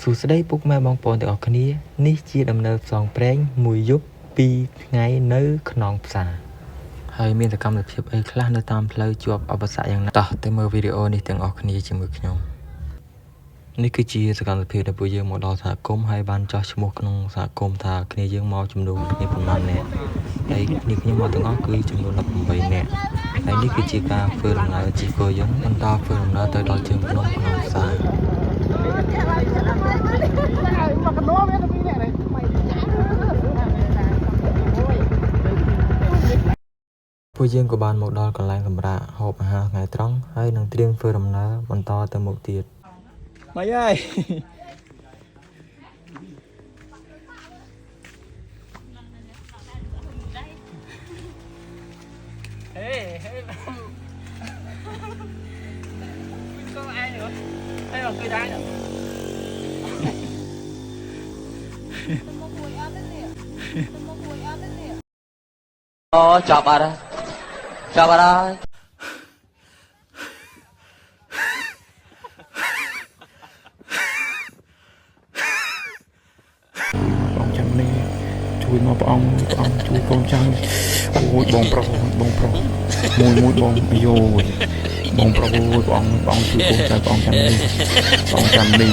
សួស្តីពុកម៉ែបងប្អូនទាំងអស់គ្នានេះជាដំណើរផ្សងព្រេងមួយយប់2ថ្ងៃនៅក្នុងផ្សារហើយមានសកម្មភាពអីខ្លះនៅតាមផ្លូវជាប់ឧបសគ្គយ៉ាងណាតោះទៅមើលវីដេអូនេះទាំងអស់គ្នាជាមួយខ្ញុំនេះគឺជាសកម្មភាពដែលពួកយើងមកដល់សហគមន៍ហើយបានចោះឈ្មោះក្នុងសហគមន៍ថាគ្នាយើងមកចំនួនគ្នាប្រមាណអ្នកហើយគ្នាខ្ញុំមកទាំងអស់គឺចំនួន18នាក់ហើយនេះគឺជាការធ្វើដំណើរជិះគោយន្តបន្តធ្វើដំណើរទៅដល់ជើងភ្នំក្នុងផ្សារពួកយើងក៏បានមកដល់កន្លែងសម្រាកហូបអាហារថ្ងៃត្រង់ហើយនឹងត្រៀមធ្វើដំណើរបន្តទៅមុខទៀតបាយហើយហេហេកូនឯងហ៎ហេមកគឺដែរអូចាប់អត់ចាប់អត់ហើយបងចាំនេះជួយមកព្រះអង្គជួយកូនចៅអូយបងប្រុសមួយបងអាយបងប្រុសអូយព្រះអង្គជួយកូនចៅព្រះអង្គចាំនេះ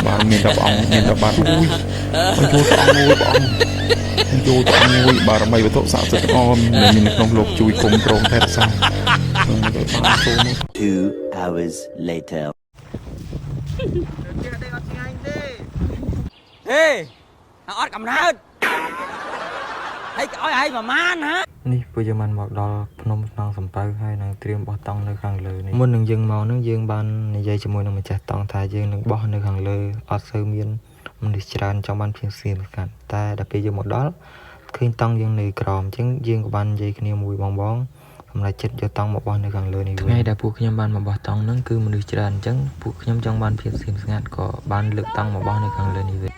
បាទមានតែព្រះអង្គមានតែបាត់អូយជួយព្រះអង្គមួយព្រះអង្គជួយព្រះអង្គមួយបារមីវត្ថុស័ក្តិសិទ្ធិទាំងអស់មាននៅក្នុងលោកជួយគុំក្រងថែរក្សា2 hours later ហេអត់កំណើតហើយឲ្យឯងប្រមាណហ៎នេះពួកយើងបានមកដល់ភ្នំក្នុងសំពៅហើយនឹងត្រៀមបោះតង់នៅខាងលើនេះមុននឹងយើងមកនឹងយើងបាននិយាយជាមួយនឹងម្ចាស់តង់ថាយើងនឹងបោះនៅខាងលើអត់សូវមានមនុស្សច្រើនចង់បានភ្ញៀវស្ងៀមស្ងាត់តែដល់ពេលយើងមកដល់ឃើញតង់យើងនៅក្រោមអញ្ចឹងយើងក៏បាននិយាយគ្នាមួយបងសម្រាប់ចិត្តយកតង់មកបោះនៅខាងលើនេះថ្ងៃដែលពួកខ្ញុំបានមកបោះតង់ហ្នឹងគឺមនុស្សច្រើនអញ្ចឹងពួកខ្ញុំចង់បានភាពស្ងៀមស្ងាត់ក៏បានលើកតង់មកបោះនៅខាងលើនេះវិញ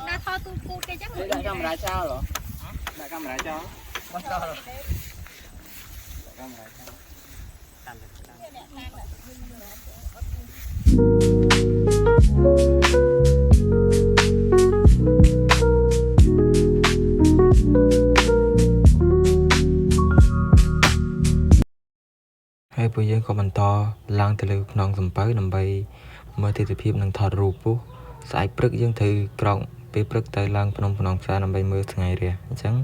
ដាក់កាមេរ៉ាចោលហ៎ដាក់កាមេរ៉ាចោលមកចោលដាក់កាមេរ៉ាចោលហើយពួកយើងក៏បន្តឡើងទៅលើខ្នងសំពៅដើម្បីមើលទិដ្ឋភាពនិងថតរូបពុះស្អែកព្រឹកយើងត្រូវក្រោកពេលព្រឹកទៅឡើងភ្នំខ្នងផ្សារដើម្បីមើលថ្ងៃរះអញ្ចឹង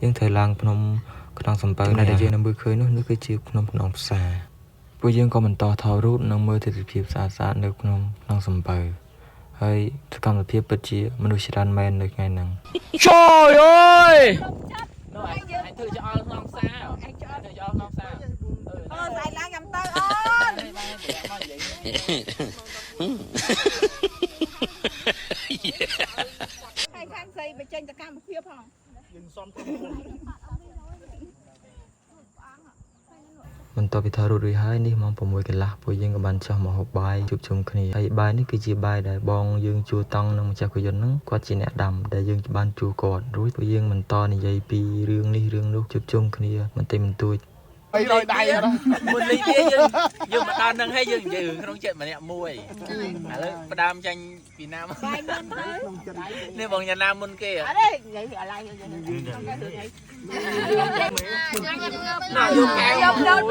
យើងត្រូវឡើងភ្នំខ្នងសំពៅដែលយើងនៅមើលឃើញនោះគឺជាភ្នំខ្នងផ្សារពួកយើងក៏បន្តថតរូបនិងមើលទិដ្ឋភាពស្អាតនៅភ្នំខ្នងសំពៅហើយសកម្មភាពពិតជាមនុស្សច្រើនមែននៅថ្ងៃហ្នឹងជួយអើយនោះឯងធ្វើចោលក្នុងផ្សារឯងចោលក្នុងផ្សារអូស្អែកឡើងខ្ញុំទៅអូនហើយខាងស្អីបញ្ចេញសកម្មភាពផងយើងសុំទៅបន្ទាប់ពីថតរូបរួចហើយនេះម៉ោង 6 កន្លះពួកយើងក៏បានចុះមកហូបបាយជួបជុំគ្នាហើយបាយនេះគឺជាបាយដែលបងយើងជួតង់នឹងម្ចាស់គយន្តហ្នឹងគាត់ជាអ្នកដាំដែលយើងបានជួគាត់រួចពួកយើងបន្តនិយាយពីរឿងនេះរឿងនោះជួបជុំគ្នាបន្តិចបន្តួច300ដៃមុនលីវាយើងមកដល់នឹងហើយយើងនិយាយក្នុងចិត្តម្នាក់មួយឥឡូវផ្ដើមចាញ់ពីណាមកបាយមុននេះបងញ៉ាំណាមុនគេអត់ទេនិយាយអាឡៃយើងណាយកកែវយកដល់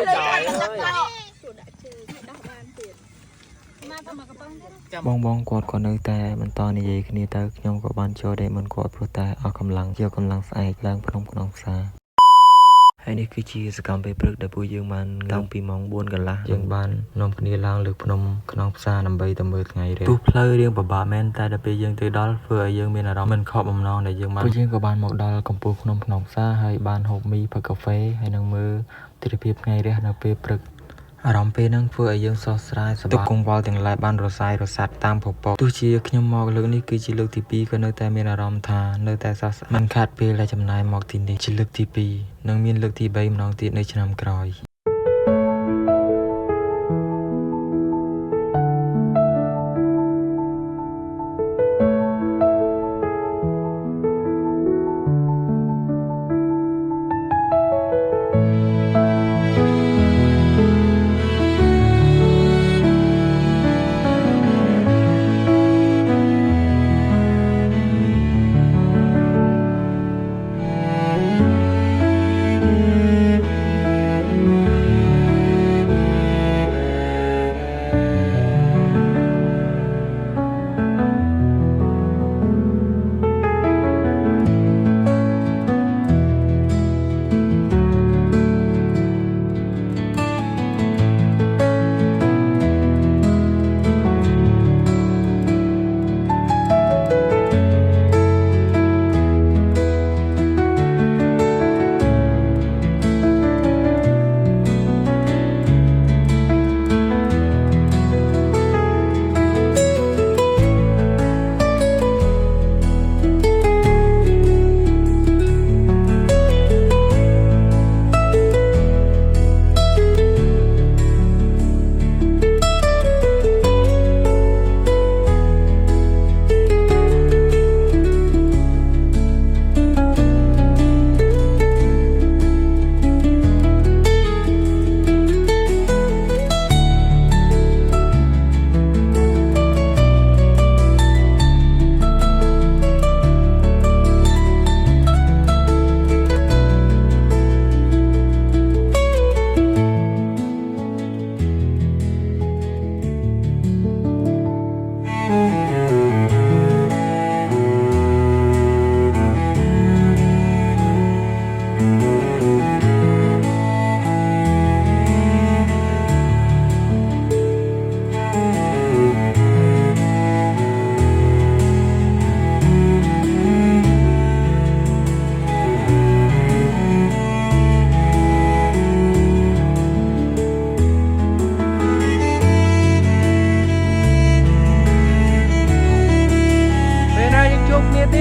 ទៅបងគាត់នៅតែបន្តនិយាយគ្នាទៅខ្ញុំក៏បានចូលដេកមុនគាត់ព្រោះតែអស់កម្លាំងយកកម្លាំងស្អែកឡើងភ្នំក្នុងផ្សារហើយនេះគឺជាសកម្មភាពព្រឹកដែលពួកយើងបានតាំងពីម៉ោង 4 កន្លះយើងបាននាំគ្នាឡើងលើភ្នំក្នុងផ្សារដើម្បីទៅមើលថ្ងៃរះទោះផ្លូវរៀងពិបាកមែនតែដល់ពេលយើងទៅដល់ធ្វើឲ្យយើងមានអារម្មណ៍មិនខកបំណងដែលយើងបានពួកយើងក៏បានមកដល់កំពូលភ្នំក្នុងផ្សារហើយបានហូបមីផឹកកាហ្វេហើយនឹងមើលទិដ្ឋភាពថ្ងៃរះនៅពេលព្រឹកអារម្មណ៍ពេលហ្នឹងធ្វើឲ្យយើងស្រស់ស្រាយសប្បាយទឹកកង្វល់ទាំងឡាយបានរសាយរសាត់តាមពពកទោះជាខ្ញុំមកលើកនេះគឺជាលើកទី2ក៏នៅតែមានអារម្មណ៍ថានៅតែស្រស់ស្អាតមិនខាតពេលដែលចំណាយមកទីនេះជាលើកទី2និងមានលើកទី3ម្ដងទៀតនៅឆ្នាំក្រោយ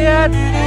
ទៀត